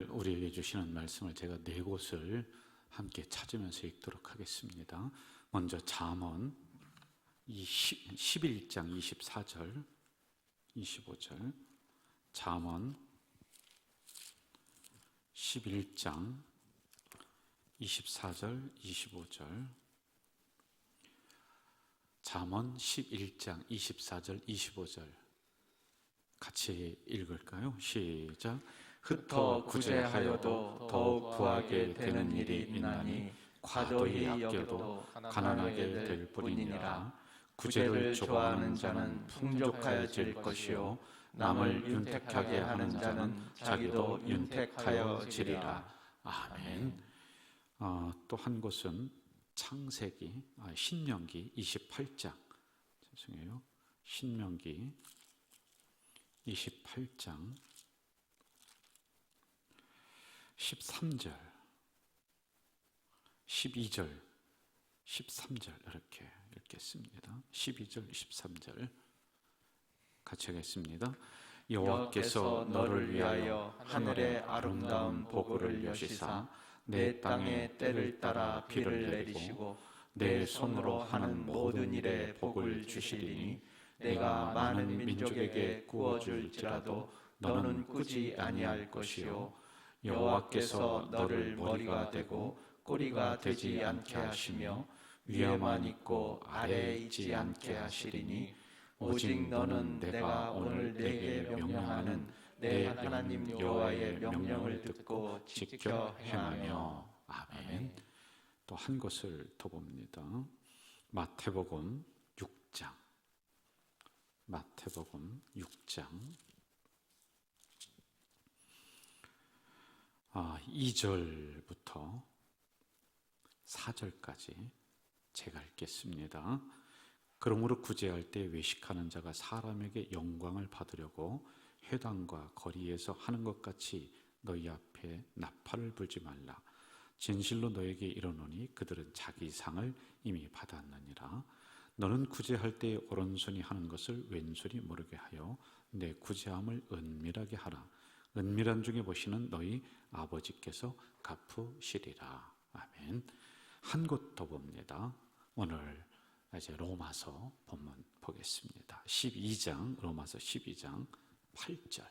우리에게 주시는 말씀을 제가 네 곳을 함께 찾으면서 읽도록 하겠습니다. 먼저 잠언 11장 24절 25절, 잠언 11장 24절 25절, 잠언 11장 24절 25절 같이 읽을까요? 시작. 흩어 구제하여도 더욱 구하게 되는 일이 있나니 과도히 아껴도 가난하게 될 뿐이니라. 구제를 좋아하는 자는 풍족하여질 것이요 남을 윤택하게 하는 자는 자기도 윤택하여지리라. 아멘. 또 한 곳은 창세기 신명기 28장, 죄송해요. 신명기 28장 13절, 12절, 13절 이렇게 읽겠습니다. 12절, 13절 같이 하겠습니다. 여호와께서 너를 위하여 하늘의 아름다운 보고를 여시사 내 땅에 때를 따라 비를 내리시고 내 손으로 하는 모든 일에 복을 주시리니 내가 많은 민족에게 구워줄지라도 너는 꾸지 아니할 것이요 여호와께서 너를 머리가 되고 꼬리가 되지 않게 하시며 위에만 있고 아래에 있지 않게 하시리니 오직 너는 내가 오늘 내게 명령하는 내 하나님 여호와의 명령을 듣고 지켜 행하며. 아멘. 또 한 곳을 더 봅니다. 마태복음 6장, 마태복음 6장 2절부터 4절까지 제가 읽겠습니다. 그러므로 구제할 때 외식하는 자가 사람에게 영광을 받으려고 회당과 거리에서 하는 것 같이 너희 앞에 나팔을 불지 말라. 진실로 너에게 이르노니 그들은 자기 상을 이미 받았느니라. 너는 구제할 때 오른손이 하는 것을 왼손이 모르게 하여 내 구제함을 은밀하게 하라. 은밀한 중에 보시는 너희 아버지께서 갚으시리라. 아멘. 한 곳 더 봅니다. 오늘 이제 로마서 본문 보겠습니다. 12장, 로마서 12장 8절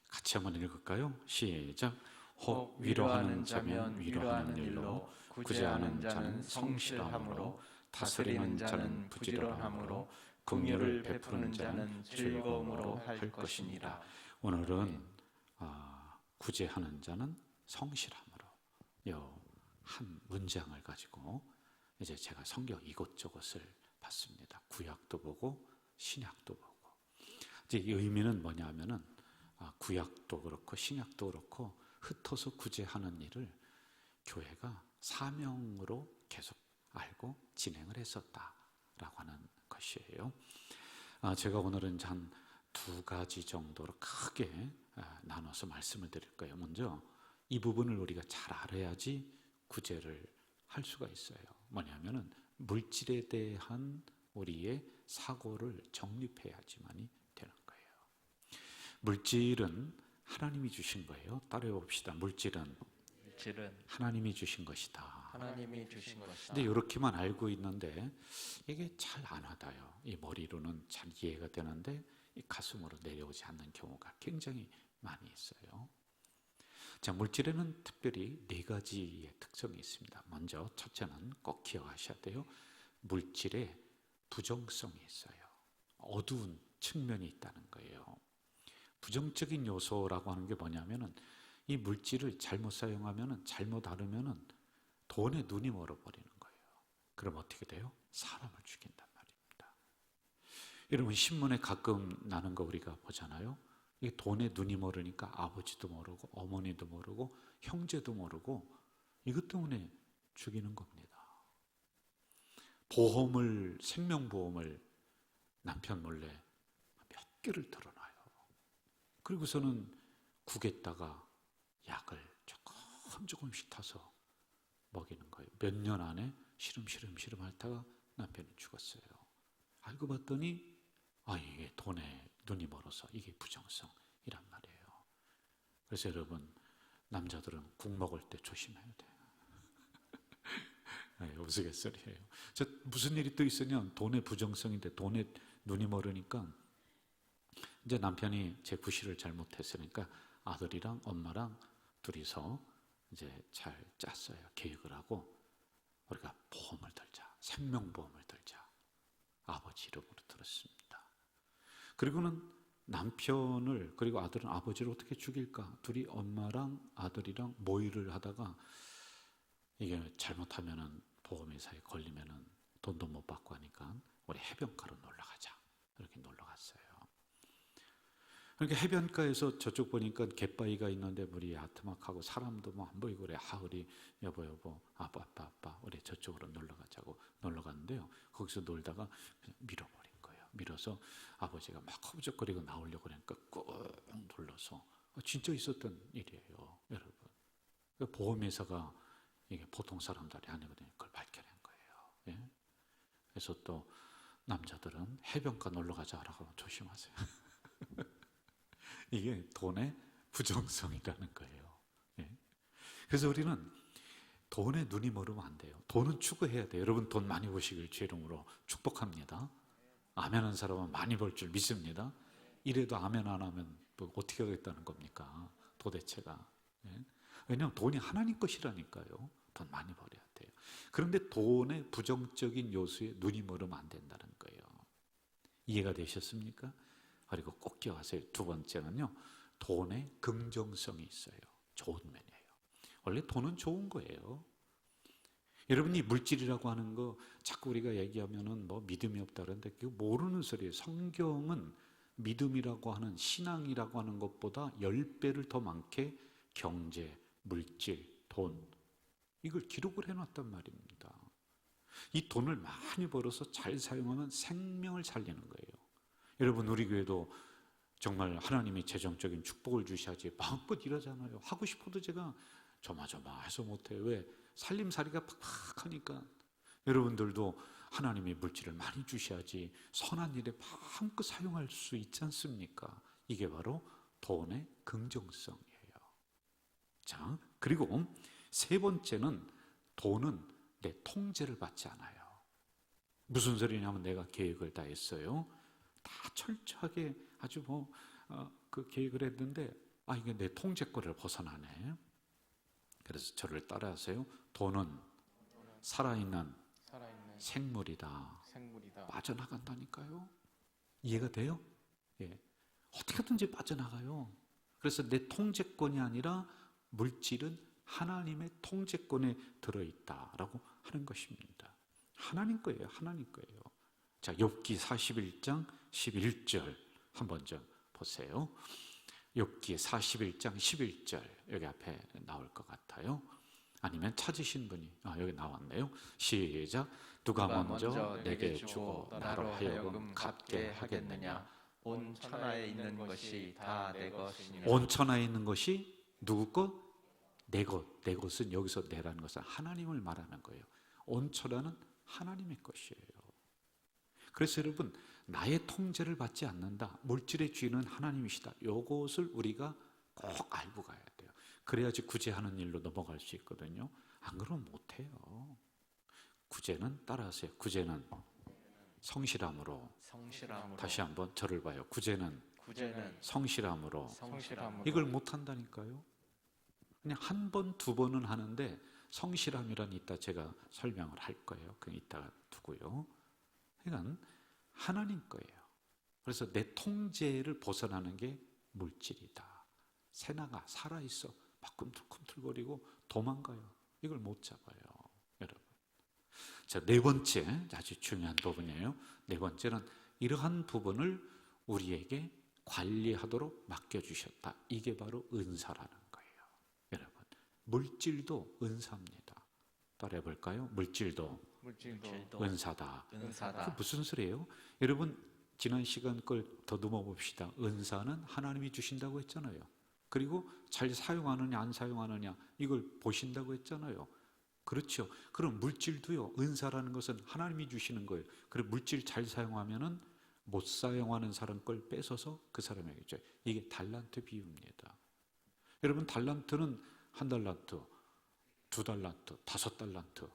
같이 한번 읽을까요? 시작. 혹 위로하는 자면 위로하는 일로, 구제하는 자는 성실함으로, 다스리는 자는 부지런함으로, 긍휼을 베푸는 자는 즐거움으로 할 것이니라. 오늘은 구제하는 자는 성실함으로, 한 문장을 가지고 이제 제가 성경 이곳저곳을 봤습니다. 구약도 보고 신약도 보고. 이제 이 의미는 뭐냐면은 구약도 그렇고 신약도 그렇고 흩어서 구제하는 일을 교회가 사명으로 계속 알고 진행을 했었다라고 하는 것이에요. 제가 오늘은 한 두 가지 정도로 크게 나눠서 말씀을 드릴 거예요. 먼저 이 부분을 우리가 잘 알아야지 구제를 할 수가 있어요. 뭐냐면은 물질에 대한 우리의 사고를 정립해야지만이 되는 거예요. 물질은 하나님이 주신 거예요. 따라해 봅시다. 물질은 하나님이 주신 것이다. 하나님이 주신 것이다. 근데 이렇게만 알고 있는데 이게 잘 안 와닿아요. 이 머리로는 잘 이해가 되는데 이 가슴으로 내려오지 않는 경우가 굉장히 많이 있어요. 자, 물질에는 특별히 네 가지의 특성이 있습니다. 먼저 첫째는 꼭 기억하셔야 돼요. 물질에 부정성이 있어요. 어두운 측면이 있다는 거예요. 부정적인 요소라고 하는 게 뭐냐면은 이 물질을 잘못 사용하면은, 잘못 다루면은 돈에 눈이 멀어버리는 거예요. 그럼 어떻게 돼요? 사람을 죽인단 말입니다. 여러분, 신문에 가끔 나는 거 우리가 보잖아요. 이게 돈에 눈이 멀으니까 아버지도 모르고 어머니도 모르고 형제도 모르고 이것 때문에 죽이는 겁니다. 보험을, 생명보험을 남편 몰래 몇 개를 들어놔요. 그리고서는 국에다가 약을 조금씩 타서 먹이는 거예요. 몇 년 안에 시름시름 앓다가 남편이 죽었어요. 알고 봤더니 이게 돈에 눈이 멀어서 이게 부정성이라는 그래서 여러분, 남자들은 국 먹을 때 조심해야 돼요. 네, 우스갯소리예요. 저 무슨 일이 또 있으면 돈의 부정성인데 돈에 눈이 멀으니까 이제 남편이 제 구실을 잘못했으니까 아들이랑 엄마랑 둘이서 이제 잘 짰어요. 계획을 하고 우리가 보험을 들자. 생명보험을 들자. 아버지 이름으로 들었습니다. 그리고는 남편을 그리고 아들은 아버지를 어떻게 죽일까? 둘이 엄마랑 아들이랑 모의를 하다가 이게 잘못하면은 보험회사에 걸리면은 돈도 못 받고 하니까 우리 해변가로 놀러 가자. 이렇게 놀러 갔어요. 그러니까 해변가에서 저쪽 보니까 갯바위가 있는데 물이 아트막하고 사람도 뭐 안 보이고 그래. 우리 여보 아빠 우리 저쪽으로 놀러 가자고 놀러 갔는데요. 거기서 놀다가 그냥 밀어버린 거예요. 밀어서 아버지가 막 허우적거리고 나오려고 그러니까 꾹 눌러서 진짜 있었던 일이에요, 여러분. 그러니까 보험회사가 이게 보통 사람들이 아니거든요. 그걸 밝혀낸 거예요. 예? 그래서 또 남자들은 해변가 놀러 가자라고 조심하세요. 이게 돈의 부정성이라는 거예요. 예? 그래서 우리는 돈에 눈이 멀으면 안 돼요. 돈은 추구해야 돼요. 여러분 돈 많이 버시길 주 이름으로 축복합니다. 아멘한 사람은 많이 벌 줄 믿습니다. 이래도 아멘 안 하면 뭐 어떻게 하겠다는 겁니까? 도대체가. 예? 왜냐하면 돈이 하나님 것이라니까요. 돈 많이 벌어야 돼요. 그런데 돈의 부정적인 요소에 눈이 멀으면 안 된다는 거예요. 이해가 되셨습니까? 그리고 꼭 기억하세요. 두 번째는요, 돈의 긍정성이 있어요. 좋은 면이에요. 원래 돈은 좋은 거예요. 여러분이 물질이라고 하는 거 자꾸 우리가 얘기하면은 뭐 믿음이 없다 그러는데 그거 모르는 소리예요. 성경은 믿음이라고 하는 신앙이라고 하는 것보다 10배를 더 많게 경제, 물질, 돈 이걸 기록을 해놨단 말입니다. 이 돈을 많이 벌어서 잘 사용하면 생명을 살리는 거예요. 여러분 우리 교회도 정말 하나님이 재정적인 축복을 주셔야지 마음껏 일하잖아요. 하고 싶어도 제가 조마조마해서 못해요. 왜? 살림살이가 팍팍하니까. 여러분들도 하나님이 물질을 많이 주셔야지 선한 일에 마음껏 사용할 수 있지 않습니까? 이게 바로 돈의 긍정성이에요. 자, 그리고 세 번째는 돈은 내 통제를 받지 않아요. 무슨 소리냐면 내가 계획을 다 했어요. 다 철저하게 아주 그 계획을 했는데 이게 내 통제권을 벗어나네. 그래서 저를 따라하세요. 돈은 살아있는 생물이다. 빠져나간다니까요. 이해가 돼요? 예. 어떻게든지 빠져나가요. 그래서 내 통제권이 아니라 물질은 하나님의 통제권에 들어있다라고 하는 것입니다. 하나님 거예요. 하나님 거예요. 자, 욥기 41장 11절 한번 좀 보세요. 욥기 41장 11절 여기 앞에 나올 것 같아요. 아니면 찾으신 분이 여기 나왔네요. 시작. 누가 먼저 내게 주고 나로 하여금 갚게 하겠느냐. 온 천하에 있는 것이 다 내 것이니라. 온 천하에 있는 것이 누구 것? 내 것. 내 것은 여기서 내라는 것은 하나님을 말하는 거예요. 온 천하는 하나님의 것이에요. 그래서 여러분 나의 통제를 받지 않는다. 물질의 주인은 하나님이시다. 이것을 우리가 꼭 알고 가야 돼요. 그래야지 구제하는 일로 넘어갈 수 있거든요. 안 그러면 못해요. 구제는 따라하세요. 구제는 성실함으로. 다시 한번 저를 봐요. 구제는 성실함으로. 이걸 못한다니까요. 그냥 한 번, 두 번은 하는데 성실함이란 이따 제가 설명을 할 거예요. 그냥 이따가 두고요. 그러니까 하나님 거예요. 그래서 내 통제를 벗어나는 게 물질이다. 새나가 살아있어 막 꿈틀꿈틀거리고 도망가요. 이걸 못 잡아요, 여러분. 자, 네 번째 아주 중요한 부분이에요. 네 번째는 이러한 부분을 우리에게 관리하도록 맡겨주셨다. 이게 바로 은사라는 거예요, 여러분. 물질도 은사입니다. 따라해볼까요? 물질도 은사다. 그 무슨 소리예요? 여러분 지난 시간 걸 더듬어 봅시다. 은사는 하나님이 주신다고 했잖아요. 그리고 잘 사용하느냐 안 사용하느냐 이걸 보신다고 했잖아요. 그렇죠. 그럼 물질도요. 은사라는 것은 하나님이 주시는 거예요. 그리고 물질 잘 사용하면은 못 사용하는 사람 걸 뺏어서 그 사람에게 줘요. 이게 달란트 비유입니다. 여러분 달란트는 1달란트, 2달란트, 5달란트.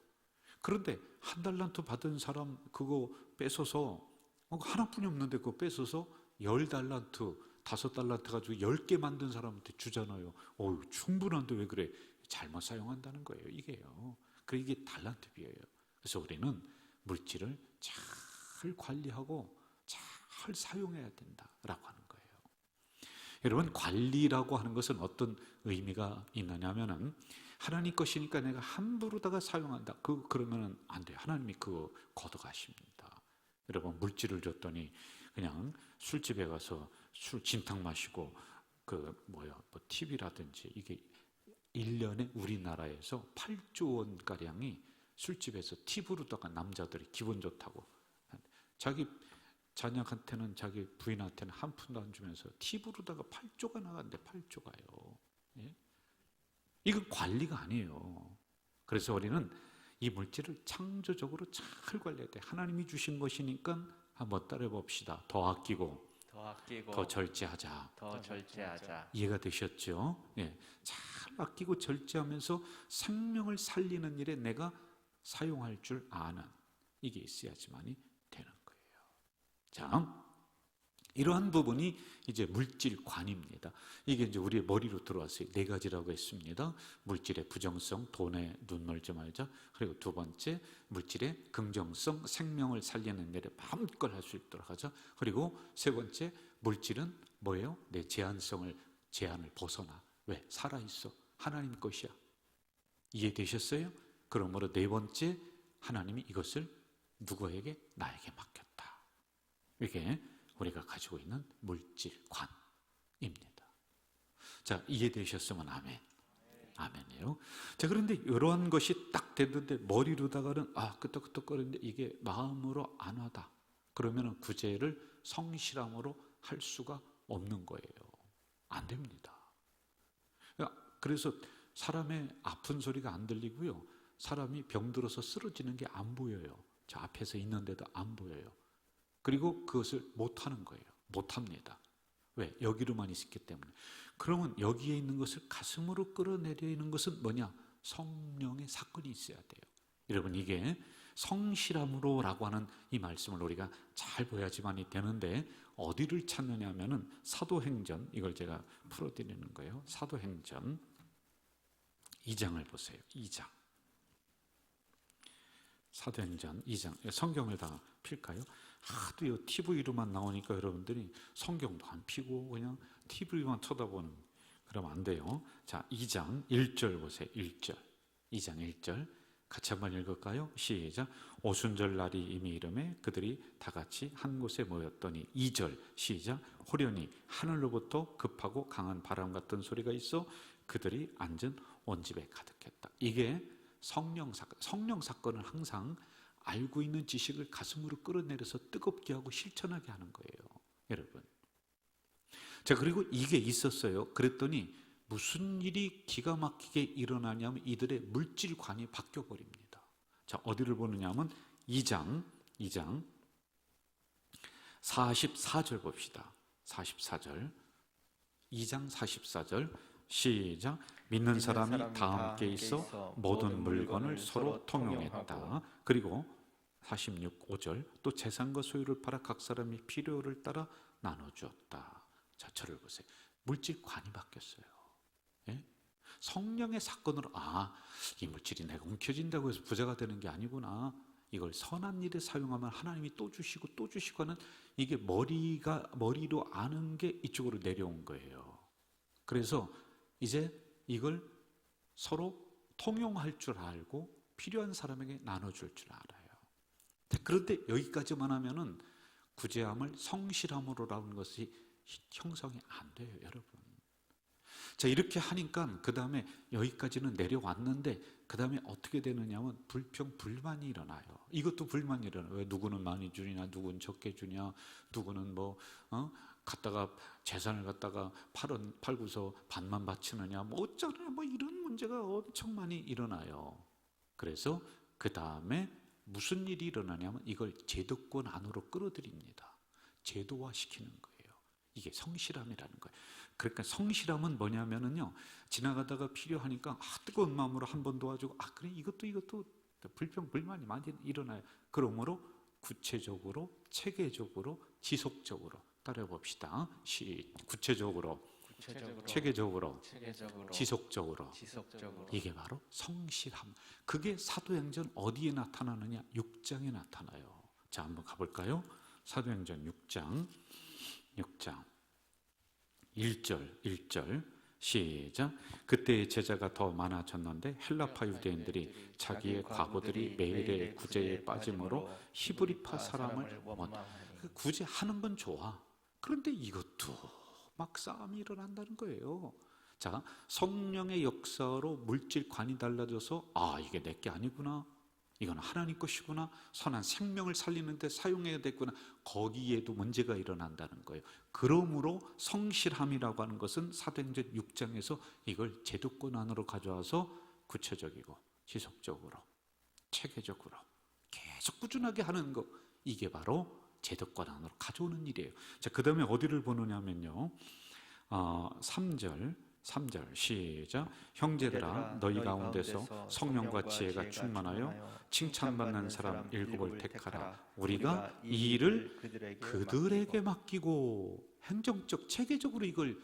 그런데 1달란트 받은 사람 그거 뺏어서 하나뿐이 없는데 그거 뺏어서 10달란트, 5달란트 가지고 10개 만든 사람한테 주잖아요. 충분한데 왜 그래? 잘못 사용한다는 거예요, 이게요. 그러니까 이게 달란트비예요. 그래서 우리는 물질을 잘 관리하고 잘 사용해야 된다라고 하는 거예요. 여러분, 관리라고 하는 것은 어떤 의미가 있느냐면은 하나님 것이니까 내가 함부로다가 사용한다. 그러면은 안 돼요. 하나님이 그거 걷어가십니다. 여러분, 물질을 줬더니 그냥 술집에 가서 술 진탕 마시고 TV라든지 이게 1년에 우리나라에서 8조 원가량이 술집에서 팁으로다가 남자들이 기분 좋다고 자기 자녀한테는 자기 부인한테는 한 푼도 안 주면서 팁으로다가 8조가 나간대. 8조가요. 예? 이건 관리가 아니에요. 그래서 우리는 이 물질을 창조적으로 잘 관리해야 돼. 하나님이 주신 것이니까 한번 따라 봅시다. 더 아끼고 더 절제하자. 이해가 되셨죠? 예. 잘 아끼고 절제하면서 생명을 살리는 일에 내가 사용할 줄 아는 이게 있어야지만이 되는 거예요. 자, 이러한 부분이 이제 물질관입니다. 이게 이제 우리의 머리로 들어왔어요. 4가지라고 했습니다. 물질의 부정성, 돈에 눈 멀지 말자. 그리고 2번째, 물질의 긍정성, 생명을 살리는 일에 마음껏 할 수 있도록 하자. 그리고 3번째, 물질은 뭐예요? 내 제한을 벗어나. 왜? 살아있어. 하나님 것이야. 이해되셨어요? 그러므로 4번째, 하나님이 이것을 누구에게? 나에게 맡겼다. 이게 우리가 가지고 있는 물질관입니다. 자, 이해되셨으면 아멘. 아멘이에요. 자, 그런데 이러한 것이 딱 됐는데 머리로다가는 끄떡끄떡거리는데 이게 마음으로 안 와다. 그러면 구제를 성실함으로 할 수가 없는 거예요. 안 됩니다. 그래서 사람의 아픈 소리가 안 들리고요. 사람이 병들어서 쓰러지는 게 안 보여요. 저 앞에서 있는데도 안 보여요. 그리고 그것을 못하는 거예요. 못합니다. 왜? 여기로만 있었기 때문에. 그러면 여기에 있는 것을 가슴으로 끌어내리는 것은 뭐냐? 성령의 사건이 있어야 돼요. 여러분, 이게 성실함으로라고 하는 이 말씀을 우리가 잘 보야지만이 되는데 어디를 찾느냐 하면은 사도행전, 이걸 제가 풀어드리는 거예요. 사도행전 2장을 보세요. 2장. 사도행전 2장. 성경을 다 필까요? 하도 이 TV로만 나오니까 여러분들이 성경도 안 피고 그냥 TV만 쳐다보는, 그러면 안 돼요. 자, 2장 1절 보세요. 1절. 2장 1절. 같이 한번 읽을까요? 시작. 오순절 날이 이미 이름에 그들이 다 같이 한 곳에 모였더니 2절 시작. 호련히 하늘로부터 급하고 강한 바람 같은 소리가 있어 그들이 앉은 온 집에 가득했다. 이게 성령 사건을 항상 알고 있는 지식을 가슴으로 끌어내려서 뜨겁게 하고 실천하게 하는 거예요, 여러분. 자, 그리고 이게 있었어요. 그랬더니 무슨 일이 기가 막히게 일어나냐면 이들의 물질관이 바뀌어 버립니다. 자, 어디를 보느냐 하면 2장 44절 봅시다. 44절. 2장 44절. 시작. 믿는 사람이 다 함께 있어 모든 물건을 서로 통용했다. 그리고 46, 5절. 또 재산과 소유를 팔아 각 사람이 필요를 따라 나눠주었다. 자, 저를 보세요. 물질관이 바뀌었어요. 예? 성령의 사건으로 이 물질이 내가 움켜진다고 해서 부자가 되는 게 아니구나. 이걸 선한 일에 사용하면 하나님이 또 주시고 또 주시고 하는, 이게 머리로 아는 게 이쪽으로 내려온 거예요. 그래서 이제 이걸 서로 통용할 줄 알고 필요한 사람에게 나눠줄 줄 알아요. 그런데 여기까지만 하면은 구제함을 성실함으로라는 것이 형성이 안 돼요, 여러분. 자, 이렇게 하니까 그 다음에 여기까지는 내려왔는데 그 다음에 어떻게 되느냐면 불만이 일어나요. 이것도 불만이 일어나요. 왜 누구는 많이 주냐, 누구는 적게 주냐, 누구는 갖다가 재산을 갖다가 팔고서 반만 바치느냐, 어쩌냐, 이런 문제가 엄청 많이 일어나요. 그래서 그 다음에 무슨 일이 일어나냐면 이걸 제도권 안으로 끌어들입니다. 제도화 시키는 거예요. 이게 성실함이라는 거예요. 그러니까 성실함은 뭐냐면은요, 지나가다가 필요하니까 뜨거운 마음으로 한 번 도와주고, 그래 이것도 불평 불만이 많이 일어나요. 그러므로 구체적으로, 체계적으로, 지속적으로 따라해 봅시다. 구체적으로, 체계적으로, 지속적으로. 이게 바로 성실함. 그게 사도행전 어디에 나타나느냐? 6장에 나타나요. 자, 한번 가볼까요? 사도행전 6장 1절 시작. 그때 제자가 더 많아졌는데 헬라파 유대인들이 자기의 과부들이 매일의 구제에 빠짐으로 히브리파 사람을 구제하는 건 좋아. 그런데 이것도 막 싸움이 일어난다는 거예요. 자, 성령의 역사로 물질관이 달라져서 이게 내게 아니구나, 이건 하나님 것이구나, 선한 생명을 살리는 데 사용해야 되구나, 거기에도 문제가 일어난다는 거예요. 그러므로 성실함이라고 하는 것은 사도행전 6장에서 이걸 제도권 안으로 가져와서 구체적이고 지속적으로 체계적으로 계속 꾸준하게 하는 것, 이게 바로 제도권 안으로 가져오는 일이에요. 자, 그 다음에 어디를 보느냐면요, 3절 시작. 형제들아, 너희 가운데서 성령과 지혜가 충만하여 칭찬받는 사람 7을 택하라. 우리가 이 일을 그들에게 맡기고, 행정적 체계적으로 이걸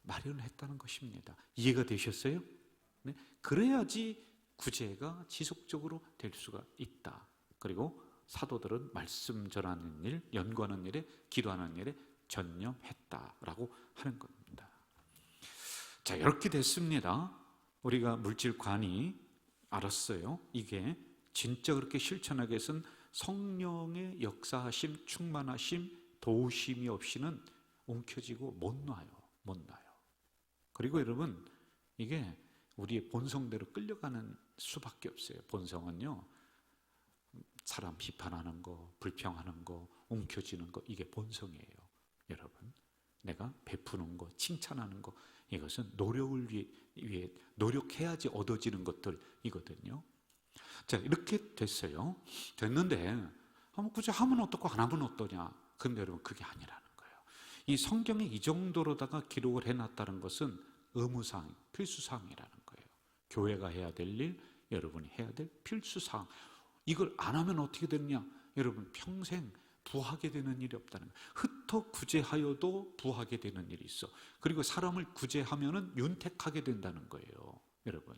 마련했다는 것입니다. 이해가 되셨어요? 네? 그래야지 구제가 지속적으로 될 수가 있다. 그리고 사도들은 말씀 전하는 일, 연구하는 일에, 기도하는 일에 전념했다라고 하는 겁니다. 자, 이렇게 됐습니다. 우리가 물질관이 알았어요. 이게 진짜 그렇게 실천하기 위해서는 성령의 역사하심, 충만하심, 도우심이 없이는 움켜쥐고 못 놔요. 그리고 여러분, 이게 우리의 본성대로 끌려가는 수밖에 없어요. 본성은요, 사람 비판하는 거, 불평하는 거, 움켜쥐는 거, 이게 본성이에요. 여러분, 내가 베푸는 거, 칭찬하는 거, 이것은 노력을 위해 노력해야지 얻어지는 것들이거든요. 자, 이렇게 됐는데 굳이 하면 어떻고 안 하면 어떠냐? 근데 여러분, 그게 아니라는 거예요. 이 성경에 이 정도로다가 기록을 해놨다는 것은 의무사항, 필수사항이라는 거예요. 교회가 해야 될 일, 여러분이 해야 될 필수사항. 이걸 안 하면 어떻게 되느냐? 여러분, 평생 부하게 되는 일이 없다는 거예요. 흩어 구제하여도 부하게 되는 일이 있어. 그리고 사람을 구제하면은 윤택하게 된다는 거예요, 여러분.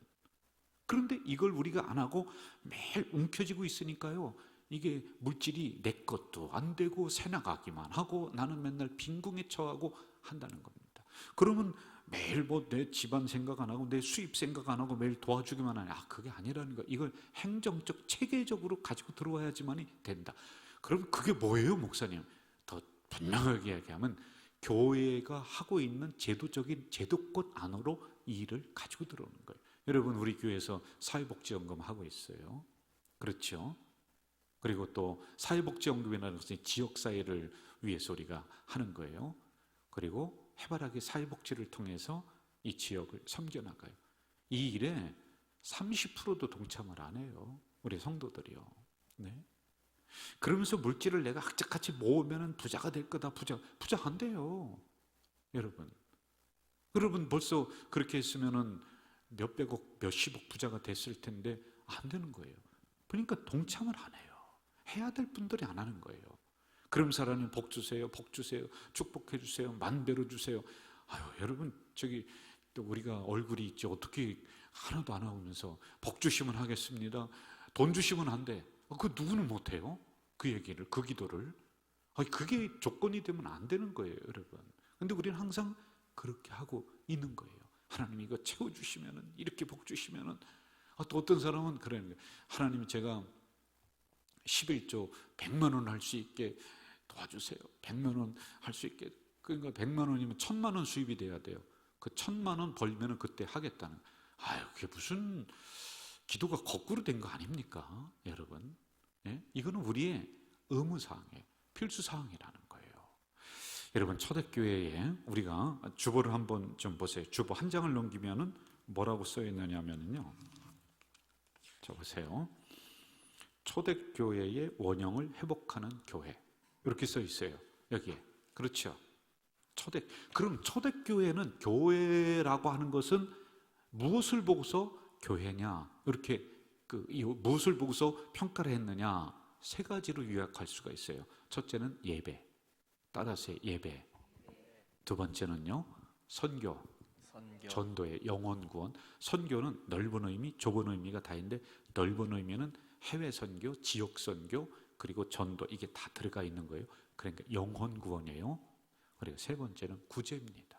그런데 이걸 우리가 안 하고 매일 움켜쥐고 있으니까요, 이게 물질이 내 것도 안 되고 새나가기만 하고 나는 맨날 빈궁에 처하고 한다는 겁니다. 그러면 매일 내 집안 생각 안 하고 내 수입 생각 안 하고 매일 도와주기만 하냐? 그게 아니라는 거예요. 이걸 행정적, 체계적으로 가지고 들어와야지만이 된다. 그럼 그게 뭐예요, 목사님? 더 분명하게 이야기하면 교회가 하고 있는 제도적인 제도권 안으로 이 일을 가지고 들어오는 거예요. 여러분, 우리 교회에서 사회복지연금 하고 있어요. 그렇죠? 그리고 또 사회복지연금이라는 것은 지역사회를 위해서 우리가 하는 거예요. 그리고 해바라기 사회복지를 통해서 이 지역을 섬겨나가요. 이 일에 30%도 동참을 안 해요, 우리 성도들이요. 네? 그러면서 물질을 내가 악착같이 모으면 부자가 될 거다. 부자 안 돼요, 여러분 벌써 그렇게 했으면은 몇백억, 몇십억 부자가 됐을 텐데 안 되는 거예요. 그러니까 동참을 안 해요. 해야 될 분들이 안 하는 거예요. 그러면서 하나님 복 주세요, 축복해 주세요, 만배로 주세요. 여러분, 또 우리가 얼굴이 있지 어떻게 하나도 안 하면서 복 주시면 하겠습니다, 돈 주시면 안 돼. 그 누구는 못해요, 그 얘기를, 그 기도를. 그게 조건이 되면 안 되는 거예요, 여러분. 근데 우리는 항상 그렇게 하고 있는 거예요. 하나님 이거 채워주시면은, 이렇게 복 주시면은. 또 어떤 사람은 그러는 거예요. 하나님, 제가 11조 100만 원 할 수 있게 도와주세요. 100만 원 할 수 있게. 그러니까 100만 원이면 1000만 원 수입이 돼야 돼요. 그 1000만 원 벌면은 그때 하겠다는. 그게 무슨 기도가 거꾸로 된 거 아닙니까, 여러분? 예? 이거는 우리의 의무사항이에요. 필수사항이라는 거예요. 여러분, 초대교회에 우리가 주보를 한번 좀 보세요. 주보 한 장을 넘기면은 뭐라고 써 있느냐면요, 자 보세요. 초대교회의 원형을 회복하는 교회, 이렇게 써 있어요, 여기에. 그렇죠? 그럼 초대교회는, 교회라고 하는 것은 무엇을 보고서 교회냐, 이렇게 무엇을 보고서 평가를 했느냐, 세 가지로 요약할 수가 있어요. 첫째는 예배, 따라서 예배. 두 번째는요, 선교, 전도의 영혼 구원. 선교는 넓은 의미, 좁은 의미가 다 있는데, 넓은 의미는 해외 선교, 지역 선교, 그리고 전도, 이게 다 들어가 있는 거예요. 그러니까 영혼 구원이에요. 그리고 세 번째는 구제입니다.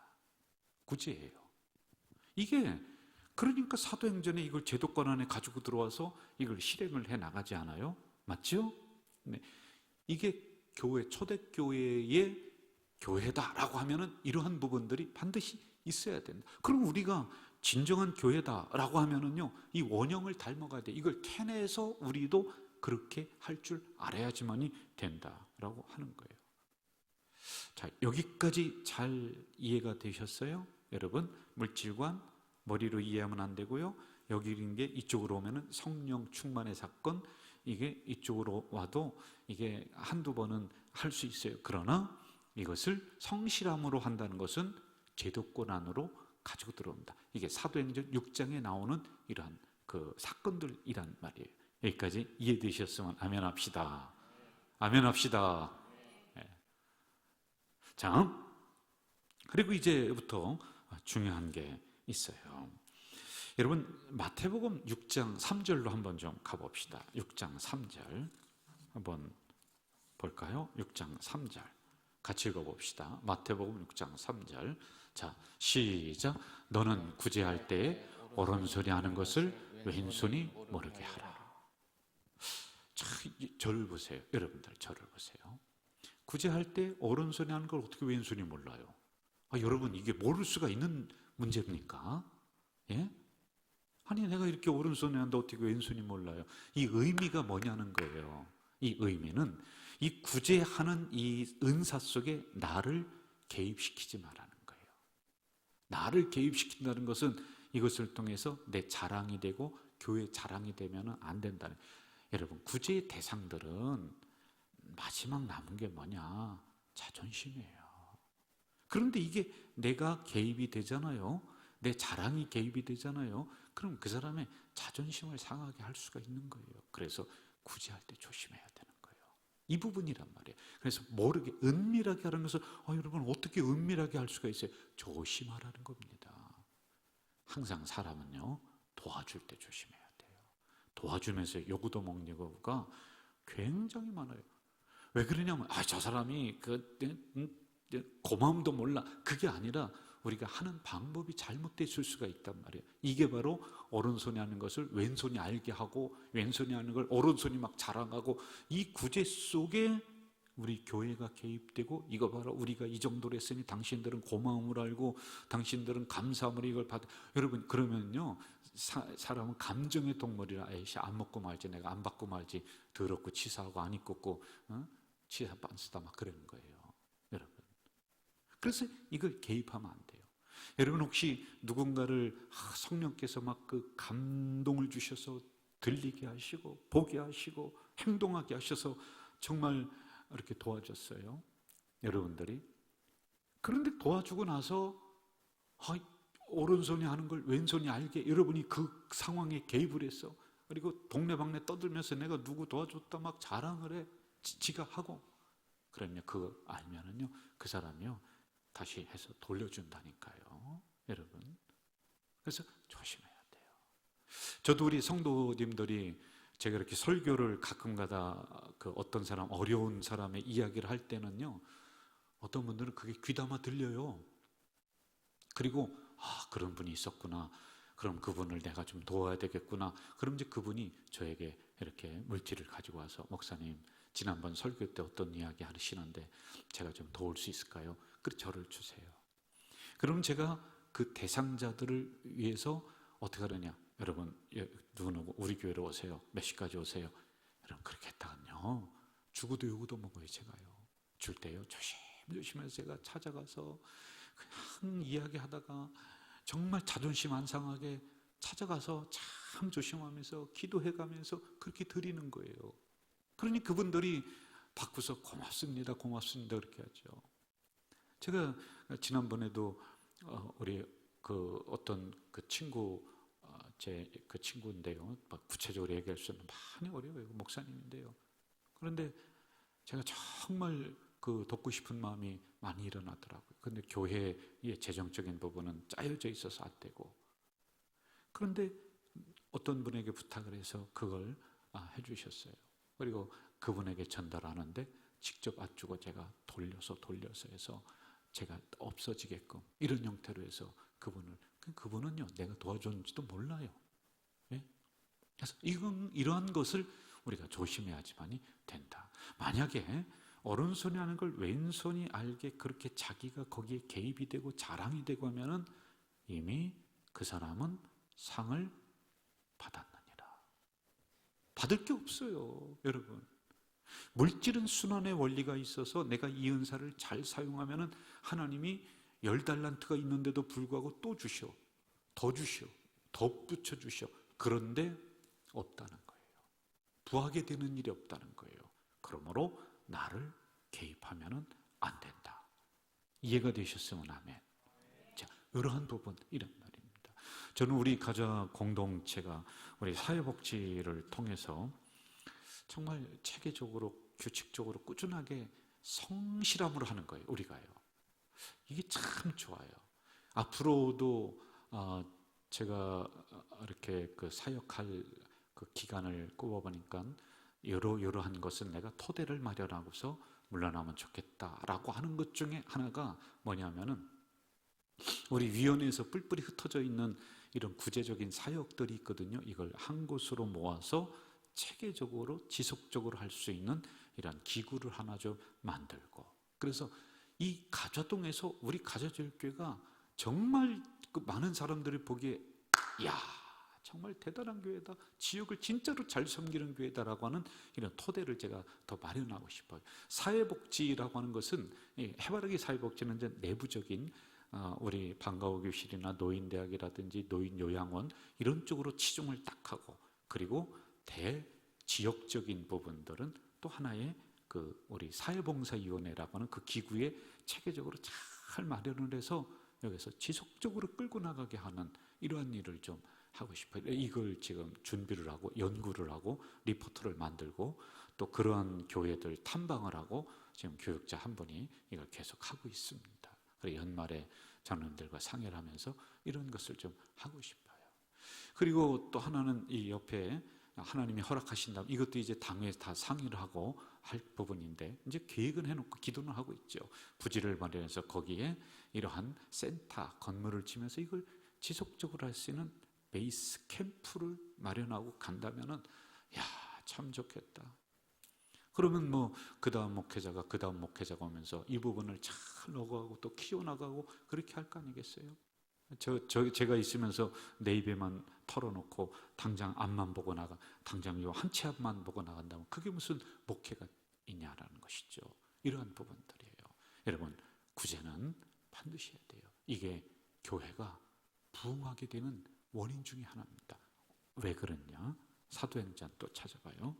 구제예요. 이게 그러니까 사도행전에 이걸 제도권 안에 가지고 들어와서 이걸 실행을 해 나가지 않아요? 맞죠? 네. 이게 초대교회의 교회다라고 하면은 이러한 부분들이 반드시 있어야 된다. 그럼 우리가 진정한 교회다라고 하면은요, 이 원형을 닮아가야 돼. 이걸 캐내서 우리도 그렇게 할 줄 알아야지만이 된다라고 하는 거예요. 자, 여기까지 잘 이해가 되셨어요? 여러분, 물질관 머리로 이해하면 안 되고요. 여기 있는 게 이쪽으로 오면은 성령 충만의 사건, 이게 이쪽으로 와도 이게 한두 번은 할 수 있어요. 그러나 이것을 성실함으로 한다는 것은 제도권 안으로 가지고 들어온다. 이게 사도행전 6장에 나오는 이러한 그 사건들이란 말이에요. 여기까지 이해되셨으면 아멘 합시다. 아멘 합시다. 네. 자, 그리고 이제부터 중요한 게 있어요. 여러분, 마태복음 6장 3절로 한번 좀 가봅시다. 6장 3절 한번 볼까요? 6장 3절 같이 읽어봅시다. 마태복음 6장 3절. 자, 시작. 너는 구제할 때에 오른손이 하는 것을 왼손이 모르게 하라. 자, 저를 보세요. 여러분들 저를 보세요. 구제할 때 오른손이 하는 걸 어떻게 왼손이 몰라요? 여러분, 이게 모를 수가 있는 문제입니까? 예? 아니, 내가 이렇게 오른손이 한다 어떻게 왼손이 몰라요? 이 의미가 뭐냐는 거예요. 이 의미는 이 구제하는 이 은사 속에 나를 개입시키지 말라는 거예요. 나를 개입시킨다는 것은 이것을 통해서 내 자랑이 되고 교회 자랑이 되면 안 된다는 거예요. 여러분, 구제의 대상들은 마지막 남은 게 뭐냐? 자존심이에요. 그런데 이게 내가 개입이 되잖아요. 내 자랑이 개입이 되잖아요. 그럼 그 사람의 자존심을 상하게 할 수가 있는 거예요. 그래서 구제할 때 조심해야 되는 거예요. 이 부분이란 말이에요. 그래서 모르게 은밀하게 하는 것을 여러분 어떻게 은밀하게 할 수가 있어요? 조심하라는 겁니다. 항상 사람은요, 도와줄 때 조심해야 돼요. 도와주면서 요구도 먹는 경우가 굉장히 많아요. 왜 그러냐면 저 사람이 고마움도 몰라. 그게 아니라 우리가 하는 방법이 잘못됐을 수가 있단 말이에요. 이게 바로 오른손이 하는 것을 왼손이 알게 하고 왼손이 하는 걸 오른손이 막 자랑하고, 이 구제 속에 우리 교회가 개입되고, 이거 바로 우리가 이 정도로 했으니 당신들은 고마움을 알고 당신들은 감사함으로 이걸 받아. 여러분, 그러면요, 사람은 감정의 동물이라. 에이씨, 안 먹고 말지, 내가 안 받고 말지, 더럽고 치사하고 안 입고 치사 빤스다 막 그러는 거예요. 여러분, 그래서 이걸 개입하면 안 돼요. 여러분, 혹시 누군가를 성령께서 막 그 감동을 주셔서 들리게 하시고 보게 하시고 행동하게 하셔서 정말 이렇게 도와줬어요, 여러분들이. 그런데 도와주고 나서 오른손이 하는 걸 왼손이 알게, 여러분이 그 상황에 개입을 했어. 그리고 동네방네 떠들면서 내가 누구 도와줬다 막 자랑을 해. 지가 하고. 그러면 그거 알면은요, 그 사람이요 다시 해서 돌려준다니까요, 여러분. 그래서 조심해야 돼요. 저도 우리 성도님들이 제가 이렇게 설교를 가끔가다 그 어떤 사람, 어려운 사람의 이야기를 할 때는요, 어떤 분들은 그게 귀담아 들려요. 그리고 그런 분이 있었구나. 그럼 그분을 내가 좀 도와야 되겠구나. 그럼 이제 그분이 저에게 이렇게 물질을 가지고 와서, 목사님, 지난번 설교 때 어떤 이야기 하시는데 제가 좀 도울 수 있을까요? 그래서 저를 주세요. 그럼 제가 그 대상자들을 위해서 어떻게 하느냐? 여러분, 누구누구 우리 교회로 오세요. 몇 시까지 오세요? 여러분, 그렇게 했다간요, 주고도 요구도 먹어요. 제가요 줄 때요 조심해서 제가 찾아가서 그냥 이야기하다가 정말 자존심 안 상하게 찾아가서 참 조심하면서 기도해가면서 그렇게 드리는 거예요. 그러니 그분들이 받고서 고맙습니다, 고맙습니다 그렇게 하죠. 제가 지난번에도 우리 그 어떤 그 친구 제 그 친구인데요. 막 구체적으로 얘기할 수는 많이 어려워요. 목사님인데요. 그런데 제가 정말 그 돕고 싶은 마음이 많이 일어나더라고요. 그런데 교회의 재정적인 부분은 짜여져 있어서 안 되고, 그런데 어떤 분에게 부탁을 해서 그걸 해주셨어요. 그리고 그분에게 전달하는데 직접 앞주고 제가 돌려서 해서 제가 없어지게끔 이런 형태로 해서 그분은요 내가 도와줬는지도 몰라요. 예? 그래서 이러한 것을 우리가 조심해야지만이 된다. 만약에 오른손이 하는 걸 왼손이 알게 그렇게 자기가 거기에 개입이 되고 자랑이 되고 하면은 이미 그 사람은 상을 받았느니라. 받을 게 없어요, 여러분. 물질은 순환의 원리가 있어서 내가 이 은사를 잘 사용하면은 하나님이 10달란트가 있는데도 불구하고 또 주셔, 더 주셔, 더 붙여 주셔. 그런데 없다는 거예요. 부하게 되는 일이 없다는 거예요. 그러므로 나를 개입하면은 안 된다. 이해가 되셨으면 아멘. 자, 이러한 부분 이런 말입니다. 저는 우리 가족 공동체가 우리 사회복지를 통해서 정말 체계적으로 규칙적으로 꾸준하게 성실함으로 하는 거예요. 우리가요. 이게 참 좋아요. 앞으로도 제가 이렇게 그 사역할 그 기간을 꼽아보니까 여러한 것은 내가 토대를 마련하고서 물러나면 좋겠다라고 하는 것 중에 하나가 뭐냐면은 우리 위원회에서 뿔뿔이 흩어져 있는 이런 구체적인 사역들이 있거든요. 이걸 한 곳으로 모아서 체계적으로 지속적으로 할 수 있는 이런 기구를 하나 좀 만들고, 그래서 이 가좌동에서 우리 가좌제일교회가 정말 그 많은 사람들이 보기에 야 정말 대단한 교회다, 지역을 진짜로 잘 섬기는 교회다라고 하는 이런 토대를 제가 더 마련하고 싶어요. 사회복지라고 하는 것은 해바라기 사회복지는 이제 내부적인 우리 방과후 교실이나 노인대학이라든지 노인요양원 이런 쪽으로 치중을 딱 하고, 그리고 대지역적인 부분들은 또 하나의 그 우리 사회봉사위원회라고 하는 그 기구에 체계적으로 잘 마련을 해서 여기서 지속적으로 끌고 나가게 하는 이러한 일을 좀 하고 싶어요. 이걸 지금 준비를 하고 연구를 하고 리포트를 만들고 또 그러한 교회들 탐방을 하고 지금 교육자 한 분이 이걸 계속 하고 있습니다. 그리고 연말에 장로님들과 상의를 하면서 이런 것을 좀 하고 싶어요. 그리고 또 하나는 이 옆에 하나님이 허락하신다면 이것도 이제 당회에서 다 상의를 하고 할 부분인데 이제 계획은 해놓고 기도는 하고 있죠. 부지를 마련해서 거기에 이러한 센터 건물을 치면서 이걸 지속적으로 할 수 있는 베이스 캠프를 마련하고 간다면은 참 좋겠다. 그러면 뭐 그 다음 목회자가 오면서 이 부분을 잘 녹아가고 또 키워나가고 그렇게 할 거 아니겠어요? 제가 있으면서 내 입에만 털어놓고 당장 앞만 보고 나가, 당장 요 한 치 앞만 보고 나간다면 그게 무슨 목회가 있냐라는 것이죠. 이러한 부분들이에요. 여러분, 구제는 반드시 해야 돼요. 이게 교회가 부흥하게 되는 원인 중에 하나입니다. 왜 그러냐? 사도행전 또 찾아봐요.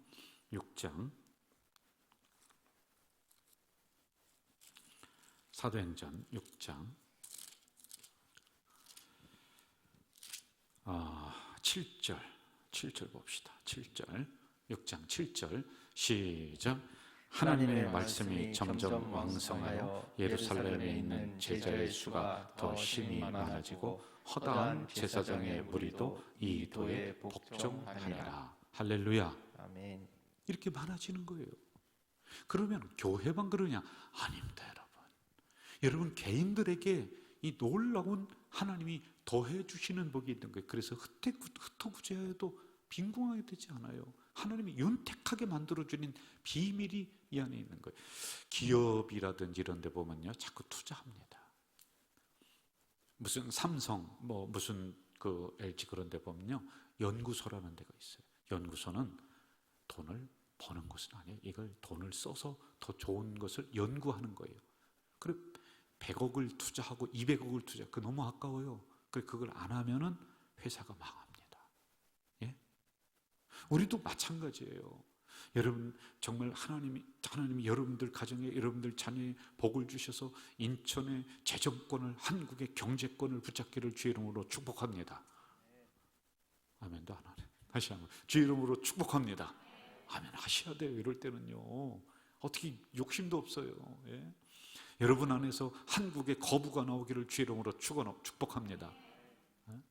6장. 사도행전 6장 7절 봅시다. 7절 6장 7절 시작. 하나님의 말씀이 점점 왕성하여 예루살렘에 있는 제자의 수가 더 심히 많아지고 허다한 제사장의 무리도 이 도에 복종하니라. 할렐루야. 아멘. 이렇게 많아지는 거예요. 그러면 교회만 그러냐? 아닙니다, 여러분. 여러분 개인들에게 이 놀라운 하나님이 더해 주시는 복이 있는 거예요. 그래서 흩어구제하여도 빈궁하게 되지 않아요. 하나님이 윤택하게 만들어주는 비밀이 이 안에 있는 거예요. 기업이라든지 이런 데 보면요, 자꾸 투자합니다. 무슨 삼성, 무슨 그 LG 그런 데 보면요, 연구소라는 데가 있어요. 연구소는 돈을 버는 것은 아니에요. 이걸 돈을 써서 더 좋은 것을 연구하는 거예요. 그리고 100억을 투자하고 200억을 그거 너무 아까워요. 그걸 안 하면은 회사가 망합니다. 예? 우리도 마찬가지예요. 여러분 정말 하나님이 여러분들 가정에 여러분들 자녀에 복을 주셔서 인천의 재정권을 한국의 경제권을 붙잡기를 주의 이름으로 축복합니다. 아멘도 안 하네. 다시 한번 주의 이름으로 축복합니다. 아멘 하셔야 돼요. 이럴 때는요. 어떻게 욕심도 없어요. 예? 여러분 안에서 한국의 거부가 나오기를 주의 이름으로 축복합니다. 예?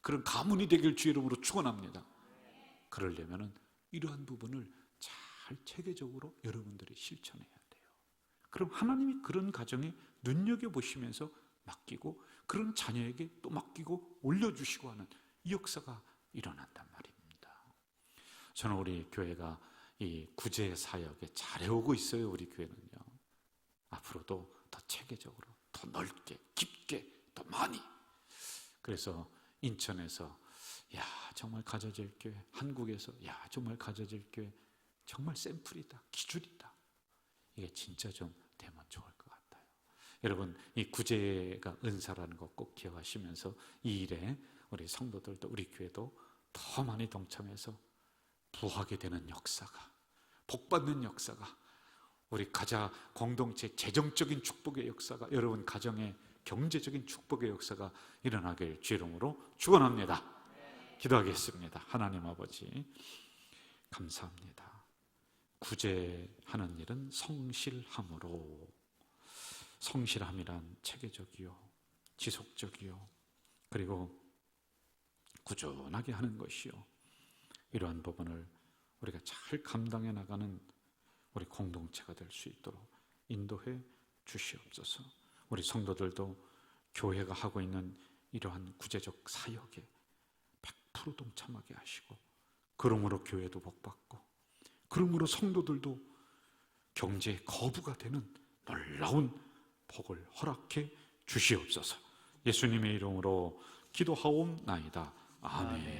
그런 가문이 되길 주의 이름으로 축원합니다. 그러려면은 이러한 부분을 잘 체계적으로 여러분들이 실천해야 돼요. 그럼 하나님이 그런 가정에 눈여겨보시면서 맡기고 그런 자녀에게 또 맡기고 올려주시고 하는 이 역사가 일어난단 말입니다. 저는 우리 교회가 이 구제 사역에 잘해오고 있어요. 우리 교회는요. 앞으로도 더 체계적으로 더 넓게 깊게 더 많이. 그래서 인천에서 야 정말 가져질 교회, 한국에서 야 정말 가져질 교회 정말 샘플이다, 기준이다. 이게 진짜 좀 되면 좋을 것 같아요. 여러분 이 구제가 은사라는 거 꼭 기억하시면서 이 일에 우리 성도들도 우리 교회도 더 많이 동참해서 부하게 되는 역사가, 복받는 역사가, 우리 가자 공동체 재정적인 축복의 역사가, 여러분 가정의 경제적인 축복의 역사가 일어나길 주의 이름으로 축원합니다. 기도하겠습니다. 하나님 아버지 감사합니다. 구제하는 일은 성실함으로, 성실함이란 체계적이요 지속적이요 그리고 꾸준하게 하는 것이요, 이러한 부분을 우리가 잘 감당해 나가는 우리 공동체가 될 수 있도록 인도해 주시옵소서. 우리 성도들도 교회가 하고 있는 이러한 구제적 사역에 100% 동참하게 하시고, 그러므로 교회도 복받고, 그러므로 성도들도 경제의 거부가 되는 놀라운 복을 허락해 주시옵소서. 예수님의 이름으로 기도하옵나이다. 아멘.